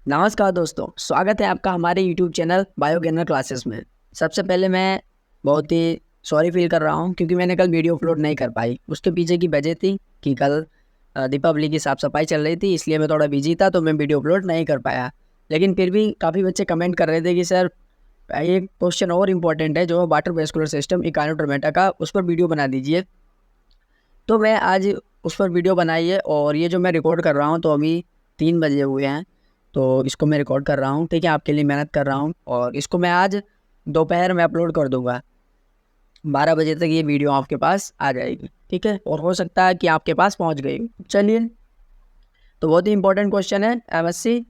नमस्कार दोस्तों, स्वागत है आपका हमारे YouTube चैनल बायोगेनर क्लासेस में। सबसे पहले मैं बहुत ही सॉरी फील कर रहा हूँ क्योंकि मैंने कल वीडियो अपलोड नहीं कर पाई। उसके पीछे की वजह थी कि कल दीपावली की साफ़ सफाई चल रही थी, इसलिए मैं थोड़ा बिजी था तो मैं वीडियो अपलोड नहीं कर पाया। लेकिन फिर भी काफ़ी बच्चे कमेंट कर रहे थे कि सर एक क्वेश्चन और इम्पोर्टेंट है जो वाटर वेस्कुलर सिस्टम इकाइनोडर्मेटा का, उस पर वीडियो बना दीजिए। तो मैं आज उस पर वीडियो बनाई है और ये जो मैं रिकॉर्ड कर रहा हूँ तो अभी 3 बजे हुए हैं। तो इसको मैं रिकॉर्ड कर रहा हूँ, ठीक है, आपके लिए मेहनत कर रहा हूँ और इसको मैं आज दोपहर में अपलोड कर दूँगा। 12 बजे तक ये वीडियो आपके पास आ जाएगी, ठीक है, और हो सकता है कि आपके पास पहुँच गई। चलिए, तो बहुत ही इंपॉर्टेंट क्वेश्चन है MSc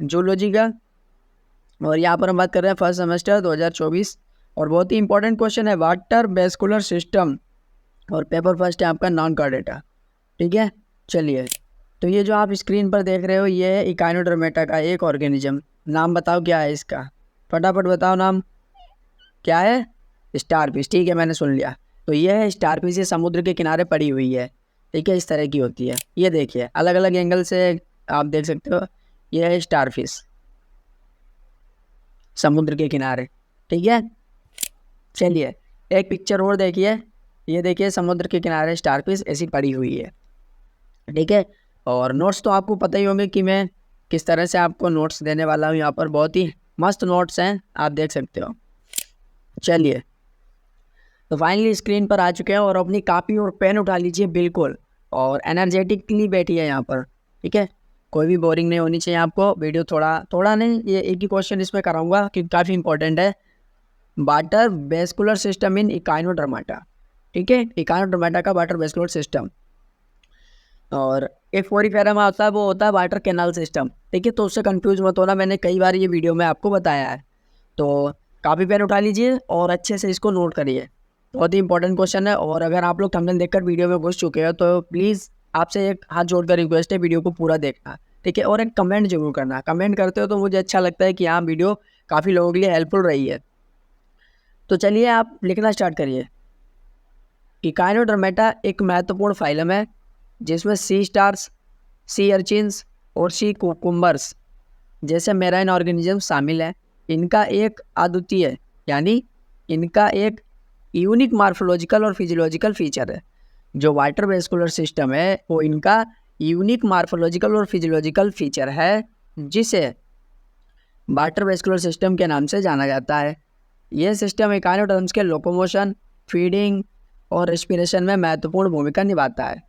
जूलॉजी का और यहाँ पर हम बात कर रहे हैं फर्स्ट सेमेस्टर 2024 और बहुत ही इंपॉर्टेंट क्वेश्चन है वाटर वेस्कुलर सिस्टम और पेपर फर्स्ट है आपका नॉन कार्डेटा, ठीक है। चलिए, तो ये जो आप स्क्रीन पर देख रहे हो ये है इकाइनोडर्मेटा का एक ऑर्गेनिज्म। नाम बताओ क्या है इसका, फटाफट बताओ नाम क्या है। स्टारफिश, ठीक है, मैंने सुन लिया। तो ये है स्टारफिश, ये समुद्र के किनारे पड़ी हुई है, ठीक है, इस तरह की होती है। ये देखिए अलग अलग एंगल से आप देख सकते हो, ये है स्टारफिश समुद्र के किनारे, ठीक है। चलिए, एक पिक्चर और देखिए, ये देखिए समुद्र के किनारे स्टारफिश ऐसी पड़ी हुई है, ठीक है। और नोट्स तो आपको पता ही होंगे कि मैं किस तरह से आपको नोट्स देने वाला हूँ। यहाँ पर बहुत ही मस्त नोट्स हैं, आप देख सकते हो। चलिए, तो फाइनली स्क्रीन पर आ चुके हैं और अपनी कापी और पेन उठा लीजिए बिल्कुल और एनर्जेटिकली बैठिए यहाँ पर, ठीक है। कोई भी बोरिंग नहीं होनी चाहिए आपको। वीडियो थोड़ा थोड़ा नहीं, ये एक ही क्वेश्चन इसमें कराऊंगा क्योंकि काफ़ी इंपॉर्टेंट है। Water vascular system in Echinodermata, ठीक है, इकाइनोडर्माटा का वाटर वेस्कुलर सिस्टम। और एक फोरीफेरा होता है, वो होता है वाटर कैनाल सिस्टम, ठीक है। तो उससे कंफ्यूज मत होना, मैंने कई बार ये वीडियो में आपको बताया है। तो कापी पेन उठा लीजिए और अच्छे से इसको नोट करिए, बहुत ही इंपॉर्टेंट क्वेश्चन है। और अगर आप लोग थंबनेल देखकर वीडियो में घुस चुके हो तो प्लीज़ आपसे एक हाथ जोड़कर रिक्वेस्ट है, वीडियो को पूरा देखना, ठीक है। और एक कमेंट जरूर करना, कमेंट करते हो तो मुझे अच्छा लगता है कि हाँ वीडियो काफ़ी लोगों के लिए हेल्पफुल रही है। तो चलिए आप लिखना स्टार्ट करिए। इकाइनोडर्मेटा एक महत्वपूर्ण फाइलम है जिसमें सी स्टार्स, सी अर्चिन्स और सी कुकुम्बर्स जैसे मेराइन ऑर्गेनिज्म शामिल हैं। इनका एक अद्वितीय यानी इनका एक यूनिक मार्फोलॉजिकल और फिजियोलॉजिकल फीचर है। जो वाटर वेस्कुलर सिस्टम है वो इनका यूनिक मार्फोलॉजिकल और फिजियोलॉजिकल फीचर है जिसे वाटर वेस्कुलर सिस्टम के नाम से जाना जाता है। यह सिस्टम इकाइनोडर्म्स के लोकोमोशन, फीडिंग और रेस्पिरेशन में महत्वपूर्ण भूमिका निभाता है।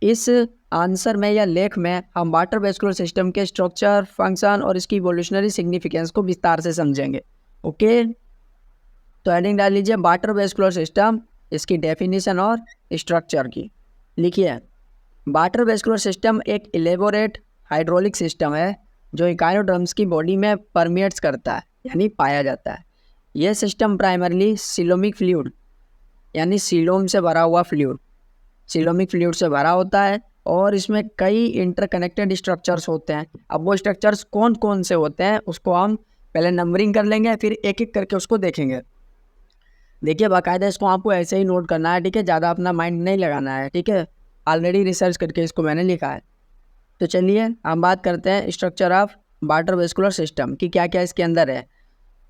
इस आंसर में या लेख में हम वाटर वेस्कुलर सिस्टम के स्ट्रक्चर, फंक्शन और इसकी इवोल्यूशनरी सिग्निफिकेंस को विस्तार से समझेंगे। ओके, तो हेडिंग डाल लीजिए वाटर वेस्कुलर सिस्टम, इसकी डेफिनेशन और स्ट्रक्चर की लिखिए। वाटर वेस्कुलर सिस्टम एक इलेबोरेट हाइड्रोलिक सिस्टम है जो इकाइनोडर्म्स की बॉडी में परमिएट्स करता है यानी पाया जाता है। यह सिस्टम प्राइमरली सिलोमिक फ्लूइड यानी सीलोम से भरा हुआ फ्लूइड, सिलोमिक फ्लूइड से भरा होता है और इसमें कई इंटरकनेक्टेड स्ट्रक्चर्स होते हैं। अब वो स्ट्रक्चर्स कौन कौन से होते हैं उसको हम पहले नंबरिंग कर लेंगे, फिर एक एक करके उसको देखेंगे। देखिए बाकायदा इसको आपको ऐसे ही नोट करना है, ठीक है, ज़्यादा अपना माइंड नहीं लगाना है, ठीक है। ऑलरेडी रिसर्च करके इसको मैंने लिखा है। तो चलिए हम बात करते हैं structure of water vascular system की, क्या क्या इसके अंदर है।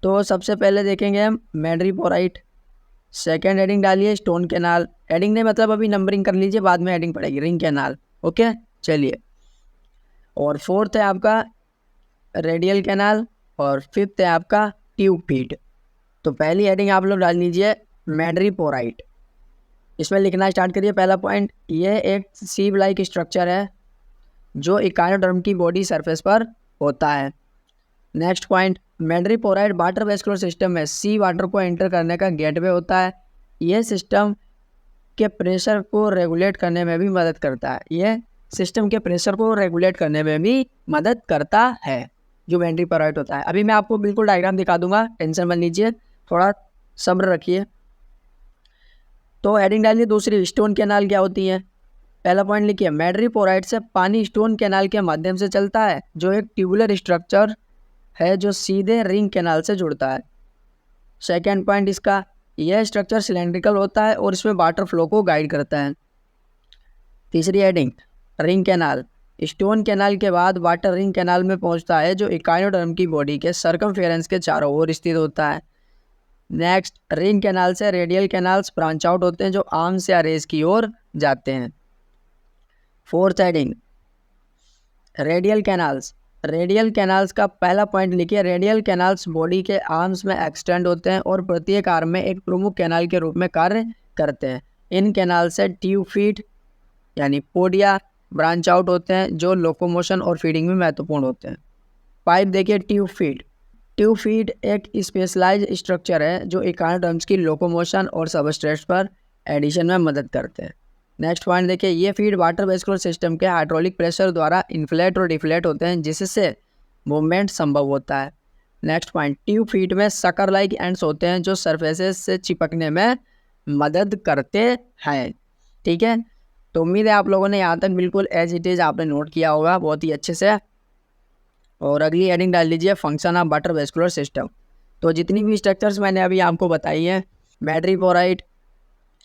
तो सबसे पहले देखेंगे हम मैड्रीपोराइट। सेकेंड हेडिंग डालिए स्टोन कैनाल, हेडिंग नहीं मतलब अभी नंबरिंग कर लीजिए, बाद में हेडिंग पड़ेगी, रिंग कैनाल। ओके, चलिए। और फोर्थ है आपका रेडियल कैनाल और फिफ्थ है आपका ट्यूब फीड। तो पहली हेडिंग आप लोग डाल लीजिए मैड्रीपोराइट, इसमें लिखना स्टार्ट करिए। पहला पॉइंट, ये एक सीव लाइक स्ट्रक्चर है जो इकाइनोडर्म की बॉडी सरफेस पर होता है। Next point, मैड्रीपोराइट water vascular system में सी वाटर को एंटर करने का गेटवे होता है। यह सिस्टम के प्रेशर को रेगुलेट करने में भी मदद करता है। यह सिस्टम के प्रेशर को रेगुलेट करने में भी मदद करता है जो मैड्रीपोराइट होता है। अभी मैं आपको बिल्कुल डायग्राम दिखा दूंगा, टेंशन मत लीजिए, थोड़ा सब्र रखिए। तो हेडिंग डालिए दूसरी, स्टोन कैनाल क्या होती है। पहला पॉइंट लिखिए मैड्रीपोराइट से पानी स्टोन कैनाल के माध्यम से चलता है जो एक ट्यूबुलर स्ट्रक्चर है जो सीधे रिंग कैनाल से जुड़ता है। सेकेंड पॉइंट इसका, यह स्ट्रक्चर सिलेंड्रिकल होता है और इसमें वाटर फ्लो को गाइड करता है। तीसरी heading ring canal, stone canal के बाद वाटर रिंग कैनाल में पहुंचता है, जो इकाइनोडर्म की बॉडी के सर्कमफेरेंस के चारों ओर स्थित होता है। नेक्स्ट, रिंग कैनाल से रेडियल कैनाल्स ब्रांच आउट होते हैं, जो आर्म्स या रेस की ओर जाते हैं। Fourth heading, radial canals. Radial canals का पहला पॉइंट लिखिए। रेडियल कैनाल्स बॉडी के आर्म्स में एक्सटेंड होते हैं और प्रत्येक आर्म में एक प्रमुख कैनाल के रूप में कार्य करते हैं। इन कैनाल से ट्यूब फीट यानी पोडिया ब्रांच आउट होते हैं, जो लोकोमोशन और फीडिंग में महत्वपूर्ण होते हैं। पाइप देखिए, ट्यूब फीट। ट्यूब फीट एक स्पेशलाइज्ड स्ट्रक्चर है जो इकाइनोडर्म्स की लोकोमोशन और सबस्ट्रेट्स पर एडिशन में मदद करते हैं। नेक्स्ट पॉइंट देखिए, ये फीड वाटर वेस्कुलर सिस्टम के हाइड्रोलिक प्रेशर द्वारा इन्फ्लेट और डिफ्लेट होते हैं, जिससे मूवमेंट संभव होता है। नेक्स्ट पॉइंट, ट्यूब फीट में सकर लाइक एंड्स होते हैं जो सरफेसेस से चिपकने में मदद करते हैं। ठीक है, तो उम्मीद है आप लोगों ने यहाँ तक बिल्कुल एज इट इज़ आपने नोट किया होगा बहुत ही अच्छे से। और अगली हेडिंग डाल लीजिए, function of water vascular system. तो जितनी भी स्ट्रक्चर्स मैंने अभी आपको बताई हैं, मैड्रीपोराइट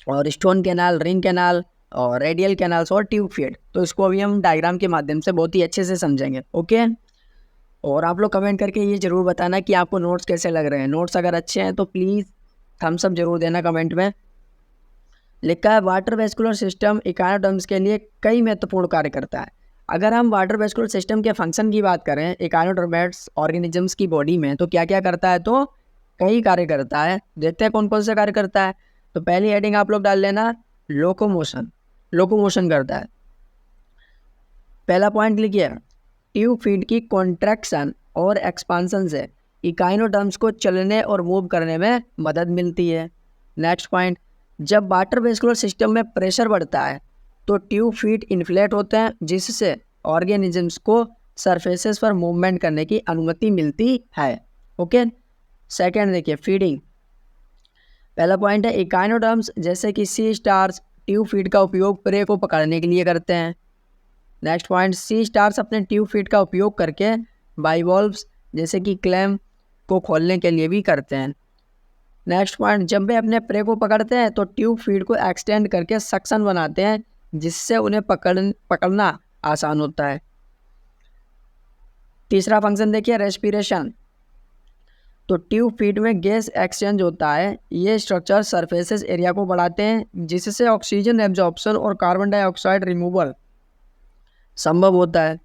और स्टोन कैनाल, रिंग कैनाल और रेडियल कैनाल्स और ट्यूब फीड, तो इसको अभी हम डायग्राम के माध्यम से बहुत ही अच्छे से समझेंगे। ओके, और आप लोग कमेंट करके ये ज़रूर बताना कि आपको नोट्स कैसे लग रहे हैं। नोट्स अगर अच्छे हैं तो प्लीज़ थम्स अप जरूर देना कमेंट में। लिखा है, वाटर वेस्कुलर सिस्टम इकाइनोडर्म्स के लिए कई महत्वपूर्ण कार्य करता है। अगर हम वाटर वेस्कुलर सिस्टम के फंक्शन की बात करें इकाइनोडर्मेट्स ऑर्गेनिजम्स की बॉडी में, तो क्या क्या करता है, तो कई कार्य करता है। देखते हैं कौन कौन से कार्य करता है। तो पहली हेडिंग आप लोग डाल लेना, लोकोमोशन। लोकोमोशन करता है। पहला पॉइंट लिखिए, ट्यूब फीड की कॉन्ट्रैक्शन और एक्सपांसन से इकाइनोडर्म्स को चलने और मूव करने में मदद मिलती है। नेक्स्ट पॉइंट, जब वाटर वेस्कुलर सिस्टम में प्रेशर बढ़ता है तो ट्यूब फीट इन्फ्लेट होते हैं, जिससे ऑर्गेनिजम्स को सरफेसेस पर मूवमेंट करने की अनुमति मिलती है। ओके, सेकेंड देखिए, फीडिंग। पहला पॉइंट है, इकाइनोडर्म्स जैसे कि सी स्टार्स ट्यूब फीड का उपयोग प्रे को पकड़ने के लिए करते हैं। नेक्स्ट पॉइंट, सी स्टार्स अपने ट्यूब फीड का उपयोग करके बाइवॉल्व्स जैसे कि क्लैम को खोलने के लिए भी करते हैं। नेक्स्ट पॉइंट, जब वे अपने प्रे को पकड़ते हैं तो ट्यूब फीड को एक्सटेंड करके सक्शन बनाते हैं, जिससे उन्हें पकड़ना आसान होता है। तीसरा फंक्शन देखिए, रेस्पिरेशन। तो ट्यूब फीड में गैस एक्सचेंज होता है। ये स्ट्रक्चर सरफेसेस एरिया को बढ़ाते हैं, जिससे ऑक्सीजन एब्जॉर्प्शन और कार्बन डाइऑक्साइड रिमूवल संभव होता है।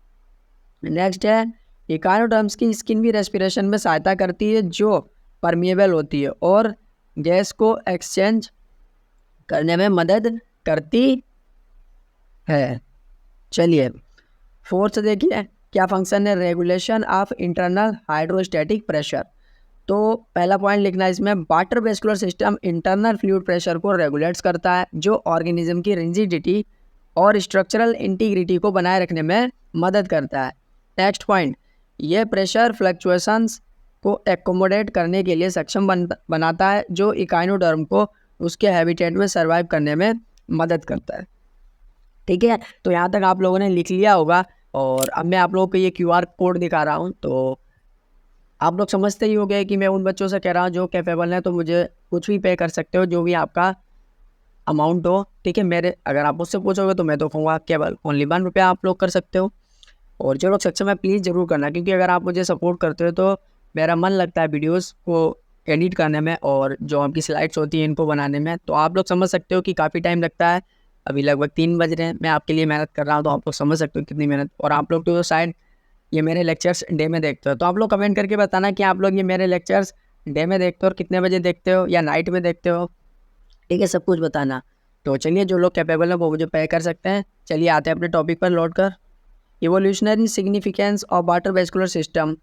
नेक्स्ट है, इकाइनोडर्म्स की स्किन भी रेस्पिरेशन में सहायता करती है, जो परमिएबल होती है और गैस को एक्सचेंज करने में मदद करती है। चलिए, फोर्थ देखिए क्या फंक्शन है, regulation of internal hydrostatic pressure. तो पहला पॉइंट लिखना है इसमें, water vascular system internal fluid pressure को रेगुलेट्स करता है, जो ऑर्गेनिज्म की रिजिडिटी और स्ट्रक्चरल इंटीग्रिटी को बनाए रखने में मदद करता है। नेक्स्ट पॉइंट, यह प्रेशर फ्लक्चुएशंस को एकोमोडेट करने के लिए सक्षम बनाता है, जो इकाइनोडर्म को उसके हैबिटेट में सर्वाइव करने में मदद करता है। ठीक है, तो यहाँ तक आप लोगों ने लिख लिया होगा और अब मैं आप लोगों को ये QR कोड दिखा रहा हूँ। तो आप लोग समझते ही हो गए कि मैं उन बच्चों से कह रहा हूँ जो कैपेबल हैं, तो मुझे कुछ भी पे कर सकते हो, जो भी आपका अमाउंट हो। ठीक है, मेरे अगर आप मुझसे पूछोगे तो मैं तो कहूँगा केवल ओनली ₹1 आप लोग कर सकते हो। और जो लोग सक्षम है प्लीज़ ज़रूर करना, क्योंकि अगर आप मुझे सपोर्ट करते हो तो मेरा मन लगता है वीडियोस को एडिट करने में और जो आपकी स्लाइड्स होती हैं इनको बनाने में। तो आप लोग समझ सकते हो कि काफ़ी टाइम लगता है। अभी लगभग 3 बज रहे हैं, मैं आपके लिए मेहनत कर रहा हूँ, तो आप लोग समझ सकते हो कितनी मेहनत। और आप लोग तो शायद ये मेरे लेक्चर्स डे में देखते हो, तो आप लोग कमेंट करके बताना कि आप लोग ये मेरे लेक्चर्स डे में देखते हो और कितने बजे देखते हो या नाइट में देखते हो। ठीक है, सब कुछ बताना। तो चलिए, जो लोग कैपेबल है वो मुझे पे कर सकते हैं। चलिए आते हैं अपने टॉपिक पर लौट कर। Evolutionary significance of water vascular system.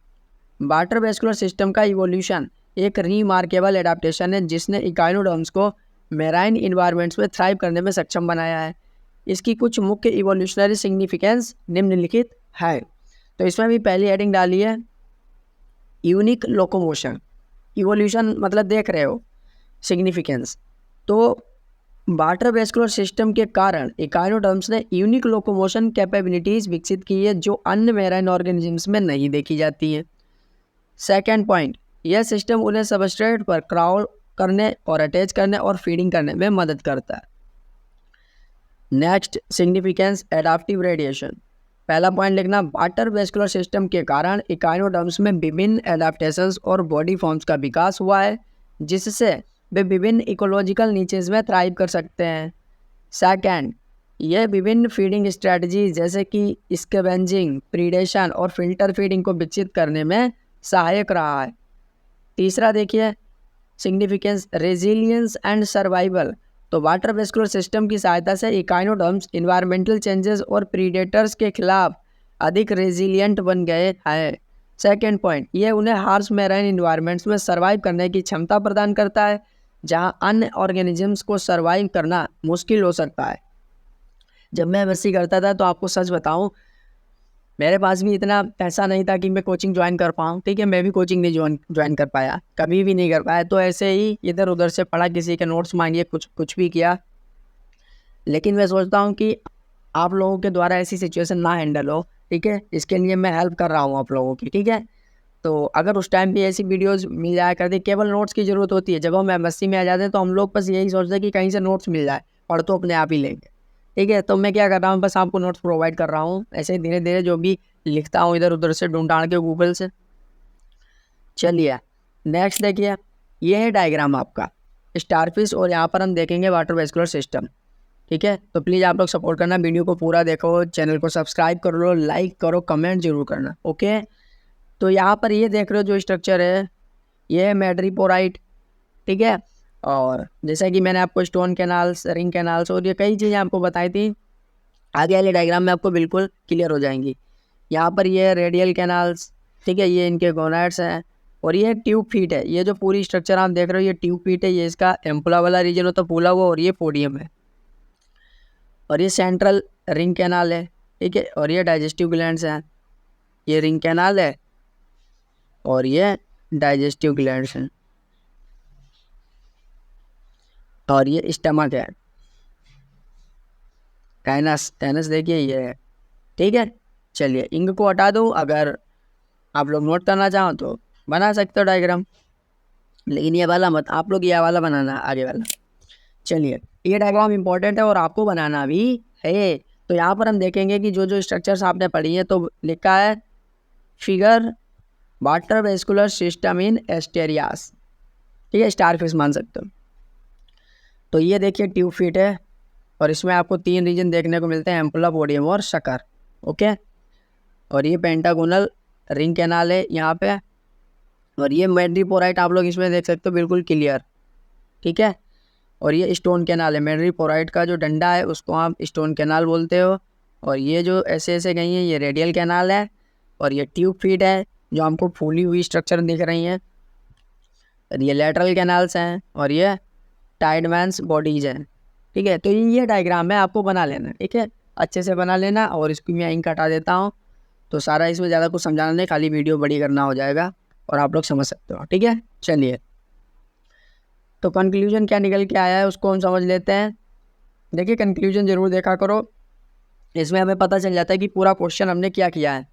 Water vascular system का इवोल्यूशन एक रीमार्केबल एडाप्टेशन है, जिसने इकाइनोडर्म्स को मेराइन इन्वायरमेंट्स में थ्राइव करने में सक्षम बनाया है। इसकी कुछ मुख्य इवोल्यूशनरी सिग्निफिकेंस निम्नलिखित है। तो इसमें भी पहली हेडिंग डाली है, यूनिक लोकोमोशन। इवोल्यूशन मतलब देख रहे हो, सिग्निफिकेंस। तो वाटर वेस्कुलर सिस्टम के कारण इकाइनोडर्म्स ने यूनिक लोकोमोशन कैपेबिलिटीज़ विकसित की है, जो अन्य मेराइन ऑर्गेनिजम्स में नहीं देखी जाती है। सेकेंड पॉइंट, यह सिस्टम उन्हें सबस्ट्रेट पर क्राउल करने और अटैच करने और फीडिंग करने में मदद करता है। Next significance, adaptive radiation. पहला पॉइंट लिखना, वाटर वेस्कुलर सिस्टम के कारण इकाइनोडर्म्स में विभिन्न एडाप्टेशंस और बॉडी फॉर्म्स का विकास हुआ है, जिससे वे विभिन्न इकोलॉजिकल नीचेस में थ्राइव कर सकते हैं। सेकंड, ये विभिन्न फीडिंग स्ट्रेटजी जैसे कि स्कैवेंजिंग, प्रीडेशन और फिल्टर फीडिंग को विकसित करने में सहायक रहा है। तीसरा देखिए सिग्निफिकेंस, रेजिलियंस एंड सर्वाइवल। तो वाटर वेस्कुलर सिस्टम की सहायता से इकाइनोडर्म्स इन्वायरमेंटल चेंजेस और प्रीडेटर्स के खिलाफ अधिक रेजिलियंट बन गए हैं। सेकेंड पॉइंट, ये उन्हें हार्श मैराइन इन्वायरमेंट्स में सर्वाइव करने की क्षमता प्रदान करता है, जहां अन्य ऑर्गेनिजम्स को सर्वाइव करना मुश्किल हो सकता है। जब मैं एमएससी करता था तो आपको सच बताऊं, मेरे पास भी इतना पैसा नहीं था कि मैं कोचिंग ज्वाइन कर पाऊँ। ठीक है, मैं भी कोचिंग नहीं ज्वाइन कर पाया, कभी भी नहीं कर पाया। तो ऐसे ही इधर उधर से पढ़ा, किसी के नोट्स मांगिए, कुछ भी किया। लेकिन मैं सोचता हूँ कि आप लोगों के द्वारा ऐसी सिचुएशन ना हैंडल हो। ठीक है, इसके लिए मैं हेल्प कर रहा हूँ आप लोगों की। ठीक है, तो अगर उस टाइम भी ऐसी वीडियोज़ मिल जाया करती, केवल नोट्स की ज़रूरत होती है। जब हम एमएससी में आ जाते हैं तो हम लोग बस यही सोचते हैं कि कहीं से नोट्स मिल जाए, पढ़ तो अपने आप ही लेंगे। ठीक है, तो मैं क्या कर रहा हूँ, बस आपको नोट्स प्रोवाइड कर रहा हूँ। ऐसे धीरे धीरे जो भी लिखता हूँ इधर उधर से ढूंढ के गूगल से। चलिए नेक्स्ट देखिए, ये है डायग्राम आपका स्टारफिश, और यहाँ पर हम देखेंगे वाटर वेस्कुलर सिस्टम। ठीक है, तो प्लीज़ आप लोग सपोर्ट करना, वीडियो को पूरा देखो, चैनल को सब्सक्राइब कर लो, लाइक करो, कमेंट जरूर करना। ओके, तो यहाँ पर ये देख रहे हो जो स्ट्रक्चर है, ये है मैड्रीपोराइट। ठीक है, और जैसा कि मैंने आपको स्टोन कैनाल्स, रिंग कैनाल्स और ये कई चीज़ें आपको बताई थी, आगे वाले डायग्राम में आपको बिल्कुल क्लियर हो जाएंगी। यहाँ पर ये रेडियल कैनाल्स, ठीक है, ये इनके गोनाड्स हैं, और ये ट्यूब फीट है। ये जो पूरी स्ट्रक्चर आप देख रहे हो ये ट्यूब फीट है, ये इसका एम्पुला वाला रीजन होता है फूला हुआ, और ये पोडियम है, और ये सेंट्रल रिंग कैनाल है। ठीक है, और ये डाइजेस्टिव ग्लैंड्स हैं, ये रिंग कैनाल है और ये डाइजेस्टिव ग्लैंड्स हैं, और ये स्टमक है, एनस देखिए ये है। ठीक है, चलिए इंक को हटा दूँ, अगर आप लोग नोट करना चाहो तो बना सकते हो डायग्राम, लेकिन ये वाला मत, आप लोग ये वाला बनाना, आगे वाला। चलिए, ये डायग्राम इंपॉर्टेंट है और आपको बनाना भी है। तो यहाँ पर हम देखेंगे कि जो जो स्ट्रक्चर्स आपने पढ़ी है, तो लिखा है figure water vascular system in Asterias. ठीक है, स्टारफिश मान सकते हो। तो ये देखिए ट्यूब फीट है, और इसमें आपको 3 रीजन देखने को मिलते हैं, एम्पुला, पोडियम और शकर। ओके, और ये पेंटागोनल रिंग कैनाल है यहाँ पे, और ये मैड्रीपोराइट आप लोग इसमें देख सकते हो बिल्कुल क्लियर। ठीक है, और ये स्टोन कैनाल है, मैड्रीपोराइट का जो डंडा है उसको आप स्टोन कैनाल बोलते हो, और ये जो ऐसे ऐसे गई हैं ये रेडियल कैनाल है, और ये ट्यूब फीट है जो हमको फूली हुई स्ट्रक्चर दिख रही हैं, और ये लैटरल कैनाल्स हैं, और ये टाइडमैन्स बॉडीज हैं। ठीक है, तो ये डायग्राम है, आपको बना लेना। ठीक है, अच्छे से बना लेना, और इसको मैं इंक हटा देता हूँ, तो सारा इसमें ज़्यादा कुछ समझाना नहीं, खाली वीडियो बड़ी करना हो जाएगा और आप लोग समझ सकते हो। ठीक है, चलिए, तो कंक्लूजन क्या निकल के आया है उसको हम समझ लेते हैं। देखिए, कंक्लूजन जरूर देखा करो, इसमें हमें पता चल जाता है कि पूरा क्वेश्चन हमने क्या किया है।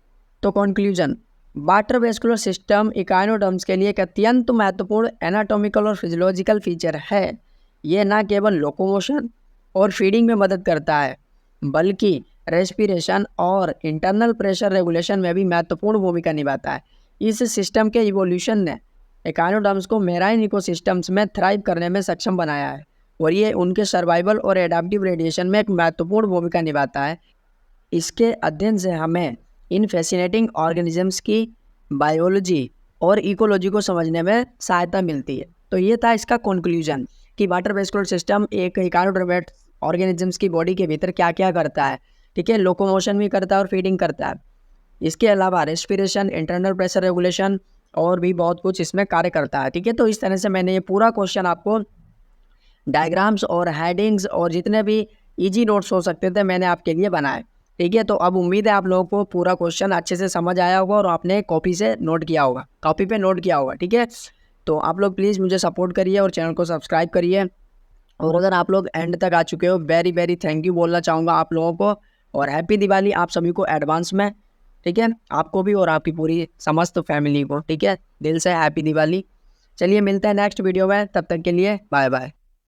तो conclusion, water vascular system echinoderms के लिए एक अत्यंत महत्वपूर्ण एनाटॉमिकल और फिजियोलॉजिकल फीचर है। ये न केवल लोकोमोशन और फीडिंग में मदद करता है, बल्कि रेस्पिरेशन और इंटरनल प्रेशर रेगुलेशन में भी महत्वपूर्ण भूमिका निभाता है। इस सिस्टम के इवोल्यूशन ने इकाइनोडर्म्स को मेराइन इकोसिस्टम्स में थ्राइव करने में सक्षम बनाया है, और ये उनके सर्वाइवल और एडाप्टिव रेडिएशन में एक महत्वपूर्ण भूमिका निभाता है। इसके अध्ययन से हमें इन फैसिनेटिंग ऑर्गेनिजम्स की बायोलॉजी और इकोलॉजी को समझने में सहायता मिलती है। तो ये था इसका कंक्लूजन कि वाटर वेस्कुलर सिस्टम एक इकाइनोडर्मेट ऑर्गेनिजम्स की बॉडी के भीतर क्या क्या करता है। ठीक है, लोकोमोशन भी करता है और फीडिंग करता है। इसके अलावा रेस्पिरेशन, इंटरनल प्रेशर रेगुलेशन और भी बहुत कुछ इसमें कार्य करता है। ठीक है, तो इस तरह से मैंने ये पूरा क्वेश्चन आपको डायग्राम्स और हेडिंग्स और जितने भी इजी नोट्स हो सकते थे मैंने आपके लिए बनाए। ठीक है, तो अब उम्मीद है आप लोगों को पूरा क्वेश्चन अच्छे से समझ आया होगा और आपने कॉपी से नोट किया होगा, कॉपी पे नोट किया होगा। ठीक है, तो आप लोग प्लीज़ मुझे सपोर्ट करिए और चैनल को सब्सक्राइब करिए, और अगर आप लोग एंड तक आ चुके हो, वेरी वेरी थैंक यू बोलना चाहूँगा आप लोगों को, और हैप्पी दिवाली आप सभी को एडवांस में। ठीक है, आपको भी और आपकी पूरी समस्त फैमिली को। ठीक है, दिल से हैप्पी दिवाली। चलिए मिलते हैं नेक्स्ट वीडियो में, तब तक के लिए बाय बाय।